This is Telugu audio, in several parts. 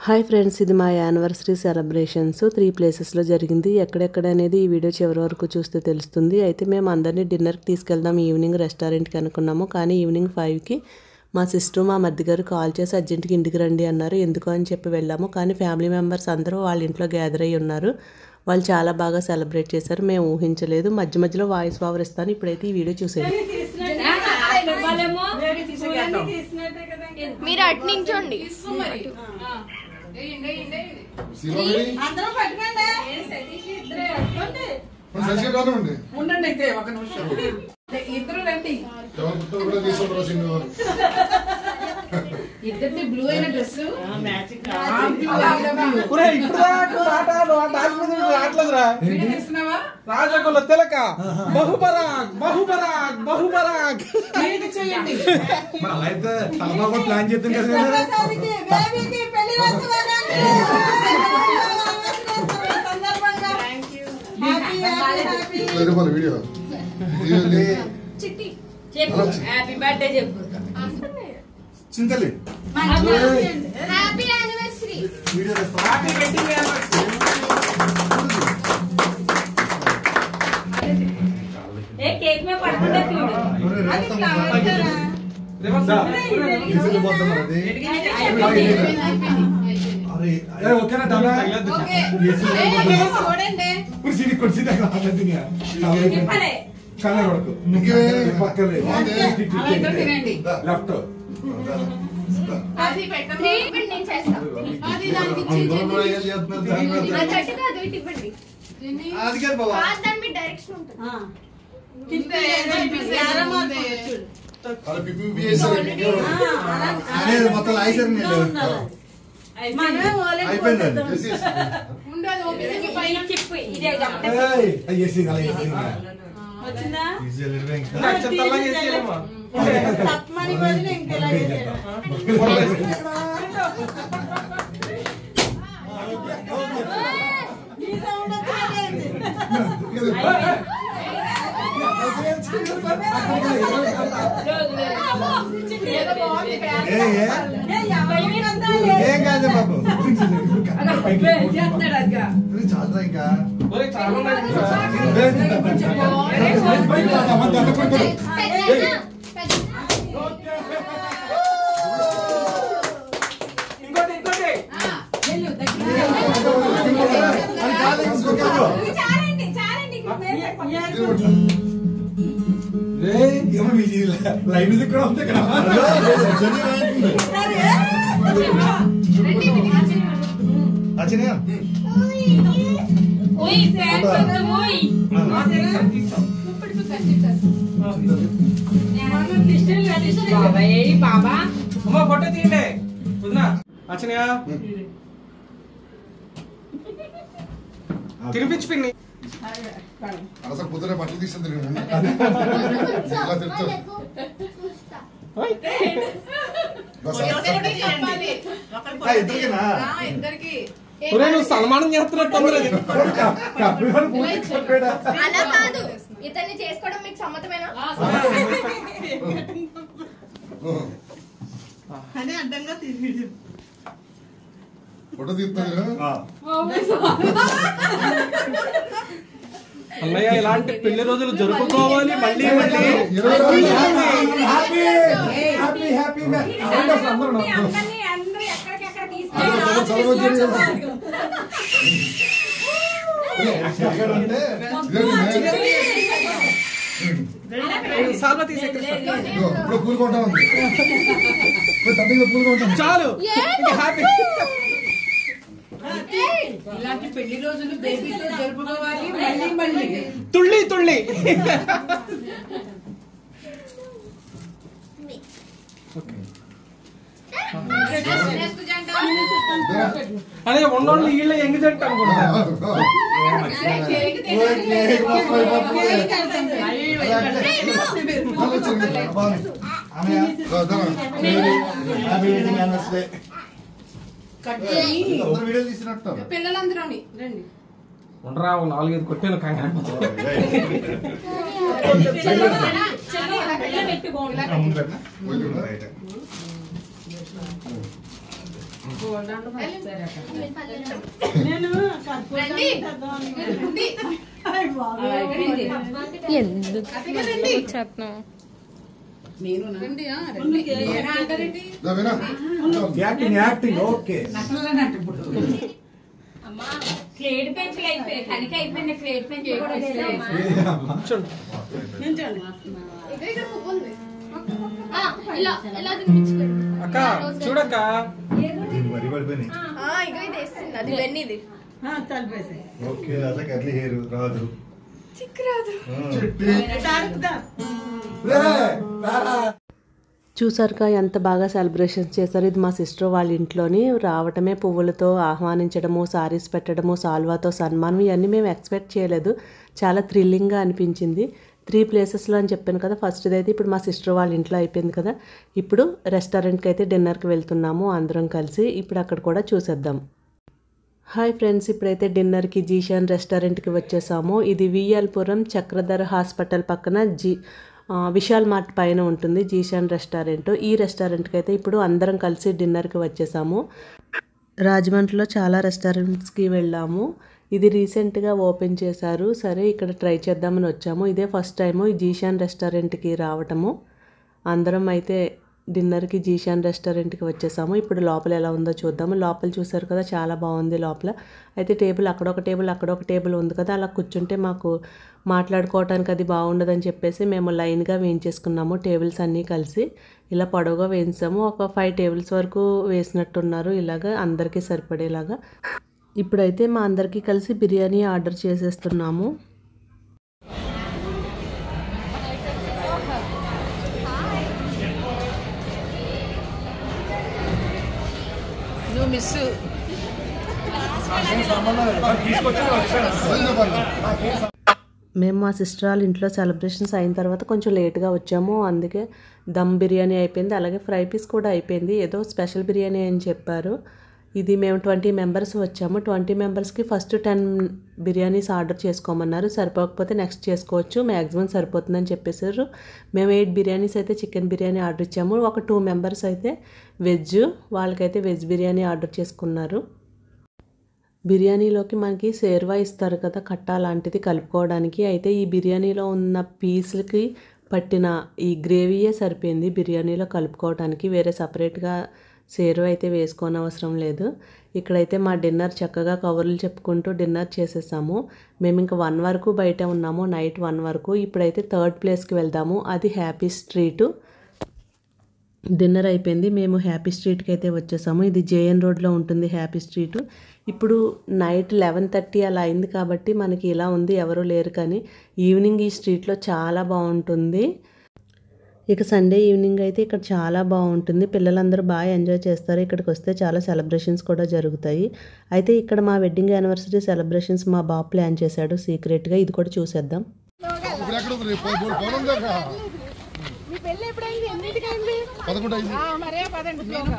హాయ్ ఫ్రెండ్స్, ఇది మా యానివర్సరీ సెలబ్రేషన్స్ 3 ప్లేసెస్లో జరిగింది. ఎక్కడెక్కడ అనేది ఈ వీడియో చివరి వరకు చూస్తే తెలుస్తుంది. అయితే మేము అందరినీ డిన్నర్కి తీసుకెళ్దాం ఈవినింగ్ రెస్టారెంట్కి అనుకున్నాము. కానీ ఈవినింగ్ 5కి మా సిస్టర్ మా మధ్య గారు కాల్ చేసి అర్జెంట్గా ఇంటికి రండి అన్నారు. ఎందుకు అని చెప్పి వెళ్ళాము. కానీ ఫ్యామిలీ మెంబర్స్ అందరూ వాళ్ళ ఇంట్లో గ్యాదర్ అయ్యి ఉన్నారు. వాళ్ళు చాలా బాగా సెలబ్రేట్ చేశారు. మేము ఊహించలేదు. మధ్య మధ్యలో వాయిస్ ఓవర్ ఇస్తాను. ఇప్పుడైతే ఈ వీడియో చూసేయండి. మీరు అటు నించోండి. ఇద్దరిని బ్లూ అయిన డ్రెస్ రాజకుల తిలక బహుబరాక్ బహుబరాక్ బహుబరాక్ చేయండి. ప్లాన్ చేద్దాం కదా. హ్యాపీ బర్త్డే చెప్పు. చింతలే happy anniversary. Happy wedding anniversary. ఏ కేక్ మే పడుకుంటే చూడు. ఓకేనా డబ్బా కుర్చీ కుర్చీ కలర్ వరకు పక్కలే లెఫ్ట్ మొత్తం ఏం కాదు బాబు చాలా ఇంకా లైవ్ మ్యూజిక్ కూడా ఉంది కదా. బాబా అమ్మ ఫోటో తీయండి వదినా. అచ్చనయా తినిపించి పిన్ని అసలు పొద్దున బట్టలు తీసుకుంది నువ్వు సన్మానం చేస్తున్నట్టు అలా కాదు, ఇతన్ని చేసుకోవడం మీకు సమ్మతమేనా? అదే అడ్డంగా తీసి ఫోటో తీస్తాను. అన్నయ్య ఇలాంటి పెళ్లి రోజులు జరుపుకోవాలి. మళ్ళీ మళ్ళీ ఇప్పుడు పూలుకుంటా ఉంది. పూలుకుంటాం చాలు హ్యాపీ. ఇలాంటి పెళ్లి రోజులు బేబీతో జరుపుకోవాలి. మళ్ళీ మళ్ళీ తుళ్ళి తుళ్ళి అదే ఉన్నోళ్ళు వీళ్ళ ఎంగి జంట అనుకుంటా. పిల్లలందరూ రండి. ఉండరా 4-5 కొట్టాను కంగారు. యాక్టింగ్ ఓకే క్లేడ్ పెంచులు అయిపోయాయి కనుక అయిపోయింది క్లేడ్ పెంచులు కూడా అక్క చూడక్క మరి పడిపోయినాయి అది వెన్నీది ఓకే అలా కర్లీ హెయిర్ రాదు చూసారుగా ఎంత బాగా సెలబ్రేషన్స్ చేశారు. ఇది మా సిస్టర్ వాళ్ళ ఇంట్లోని రావటమే పువ్వులతో ఆహ్వానించడము, సారీస్ పెట్టడము, సాల్వాతో సన్మానం ఇవన్నీ మేము ఎక్స్పెక్ట్ చేయలేదు. చాలా థ్రిల్లింగ్గా అనిపించింది. 3 ప్లేసెస్లో అని చెప్పాను కదా. ఫస్ట్ది అయితే ఇప్పుడు మా సిస్టర్ వాళ్ళ ఇంట్లో అయిపోయింది కదా. ఇప్పుడు రెస్టారెంట్కి అయితే డిన్నర్కి వెళ్తున్నాము అందరం కలిసి. ఇప్పుడు అక్కడ కూడా చూసేద్దాం. హాయ్ ఫ్రెండ్స్, ఇప్పుడైతే డిన్నర్కి జీషాన్ రెస్టారెంట్కి వచ్చేసాము. ఇది విఎల్పురం చక్రధర్ హాస్పిటల్ పక్కన విశాల్ మార్ట్ పైన ఉంటుంది జీషాన్ రెస్టారెంట్. ఈ రెస్టారెంట్కి అయితే ఇప్పుడు అందరం కలిసి డిన్నర్కి వచ్చేసాము. రాజమండ్రిలో చాలా రెస్టారెంట్స్కి వెళ్ళాము. ఇది రీసెంట్గా ఓపెన్ చేశారు. సరే ఇక్కడ ట్రై చేద్దామని వచ్చాము. ఇదే ఫస్ట్ టైము ఈ జీషాన్ రెస్టారెంట్కి రావటము. అందరం అయితే డిన్నర్కి జీషాన్ రెస్టారెంట్కి వచ్చేసాము. ఇప్పుడు లోపల ఎలా ఉందో చూద్దాము. లోపల చూసారు కదా, చాలా బాగుంది లోపల. అయితే టేబుల్ అక్కడొక టేబుల్ అక్కడొక టేబుల్ ఉంది కదా, అలా కూర్చుంటే మాకు మాట్లాడుకోవడానికి అది బాగుండదని చెప్పేసి మేము లైన్గా వేయించేసుకున్నాము. టేబుల్స్ అన్నీ కలిసి ఇలా పొడవుగా వేయించాము. ఒక 5 టేబుల్స్ వరకు వేసినట్టున్నారు ఇలాగా అందరికీ సరిపడేలాగా. ఇప్పుడైతే మా అందరికీ కలిసి బిర్యానీ ఆర్డర్ చేసేస్తున్నాము. మేము మా సిస్టర్ వాళ్ళ ఇంట్లో సెలబ్రేషన్స్ అయిన తర్వాత కొంచెం లేట్గా వచ్చాము. అందుకే దమ్ బిర్యానీ అయిపోయింది, అలాగే ఫ్రై పీస్ కూడా అయిపోయింది. ఏదో స్పెషల్ బిర్యానీ అని చెప్పారు. ఇది మేము 20 మెంబర్స్ వచ్చాము. 20 మెంబర్స్కి ఫస్ట్ 10 బిర్యానీస్ ఆర్డర్ చేసుకోమన్నారు. సరిపోకపోతే నెక్స్ట్ చేసుకోవచ్చు, మ్యాక్సిమం సరిపోతుందని చెప్పేసారు. మేము 8 బిర్యానీస్ అయితే చికెన్ బిర్యానీ ఆర్డర్ ఇచ్చాము. ఒక 2 మెంబర్స్ అయితే వెజ్, వాళ్ళకైతే వెజ్ బిర్యానీ ఆర్డర్ చేసుకున్నారు. బిర్యానీలోకి మనకి సేర్వా ఇస్తారు కదా, కట్టా లాంటిది కలుపుకోవడానికి. అయితే ఈ బిర్యానీలో ఉన్న పీసులకి పట్టిన ఈ గ్రేవీయే సరిపోయింది బిర్యానీలో కలుపుకోవడానికి. వేరే సపరేట్గా సేర్వా అయితే వేసుకోని అవసరం లేదు. ఇక్కడైతే మా డిన్నర్ చక్కగా కవర్లు చెప్పుకుంటూ డిన్నర్ చేసేసాము. మేము ఇంకా 1 వరకు బయట ఉన్నాము, నైట్ 1 వరకు. ఇప్పుడైతే 3rd ప్లేస్కి వెళ్దాము, అది హ్యాపీ స్ట్రీటు. డిన్నర్ అయిపోయింది, మేము హ్యాపీ స్ట్రీట్కి అయితే వచ్చేసాము. ఇది జేఎన్ రోడ్లో ఉంటుంది హ్యాపీ స్ట్రీటు. ఇప్పుడు నైట్ 11:30 అలా అయింది కాబట్టి మనకి ఇలా ఉంది, ఎవరూ లేరు. కానీ ఈవినింగ్ ఈ స్ట్రీట్లో చాలా బాగుంటుంది. ఇక సండే ఈవినింగ్ అయితే ఇక్కడ చాలా బాగుంటుంది. పిల్లలందరూ బాగా ఎంజాయ్ చేస్తారు. ఇక్కడికి వస్తే చాలా సెలబ్రేషన్స్ కూడా జరుగుతాయి. అయితే ఇక్కడ మా వెడ్డింగ్ యానివర్సరీ సెలబ్రేషన్స్ మా బాబు ప్లాన్ చేశాడు సీక్రెట్గా. ఇది కూడా చూసేద్దాం.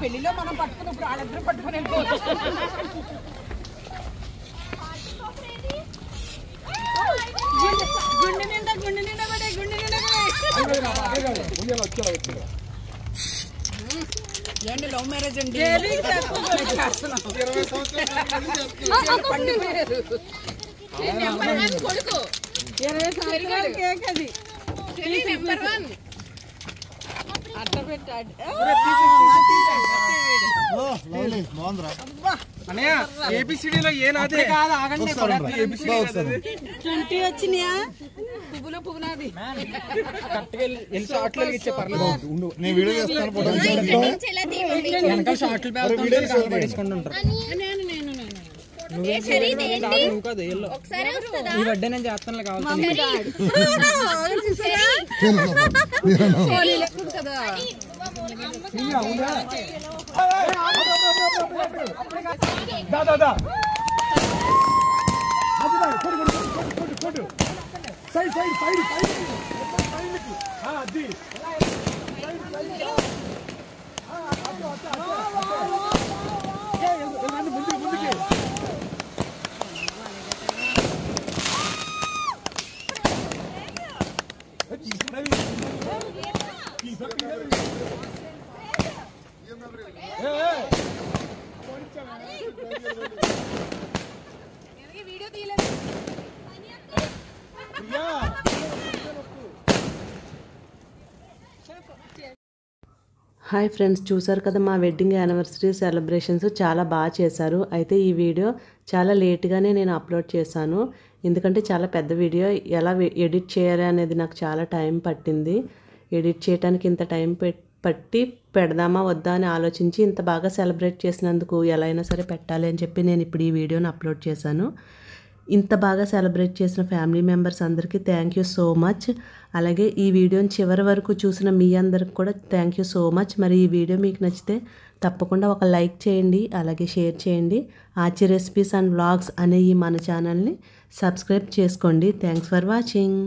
పెళ్లిలో మనం పట్టుకుని ఇప్పుడు వాళ్ళిద్దరు పట్టుకుని గుండె నిండా పడే గుండె నిండా ఏంటి లవ్ మ్యారేజ్ అండి కొడుకు 20 సంవత్సరాల కేక్ అది నెంబర్ 1 అట్ట పెట్టాడు. అన్నయ్య ఏబిసిడీలో ఏ నాదే కాదు, ఆగండి. 20 వచ్చినాయా? పువ్వు నాది ఎన్ని షార్ట్లు ఇచ్చే పర్లేదు. నేను వీడియో చేస్తాను, ఫోటో వెనకాల షార్ట్లు పట్టించుకుంటుంటారు. నువ్వు కాదు ఈ బర్త్డే నేను చేస్తాను కావాలి. హాయ్ ఫ్రెండ్స్, చూసారు కదా మా వెడ్డింగ్ యానివర్సరీ సెలబ్రేషన్స్ చాలా బాగా చేశారు. అయితే ఈ వీడియో చాలా లేట్గానే నేను అప్లోడ్ చేశాను. ఎందుకంటే చాలా పెద్ద వీడియో, ఎలా ఎడిట్ చేయాలి అనేది నాకు చాలా టైం పట్టింది. ఎడిట్ చేయడానికి ఇంత టైం పట్టి పెడదామా వద్దా అని ఆలోచించి ఇంత బాగా సెలబ్రేట్ చేసినందుకు ఎలా అయినా సరే పెట్టాలి అని చెప్పి నేను ఇప్పుడు ఈ వీడియోని అప్లోడ్ చేశాను. ఇంత బాగా సెలబ్రేట్ చేసిన ఫ్యామిలీ మెంబర్స్ అందరికీ థ్యాంక్ యూ సో మచ్. అలాగే ఈ వీడియోని చివరి వరకు చూసిన మీ అందరికి కూడా థ్యాంక్ యూ సో మచ్. మరి ఈ వీడియో మీకు నచ్చితే తప్పకుండా ఒక లైక్ చేయండి, అలాగే షేర్ చేయండి. ఆచి రెసిపీస్ అండ్ వ్లాగ్స్ అనే ఈ మన ఛానల్ని సబ్స్క్రైబ్ చేసుకోండి. Thanks for watching.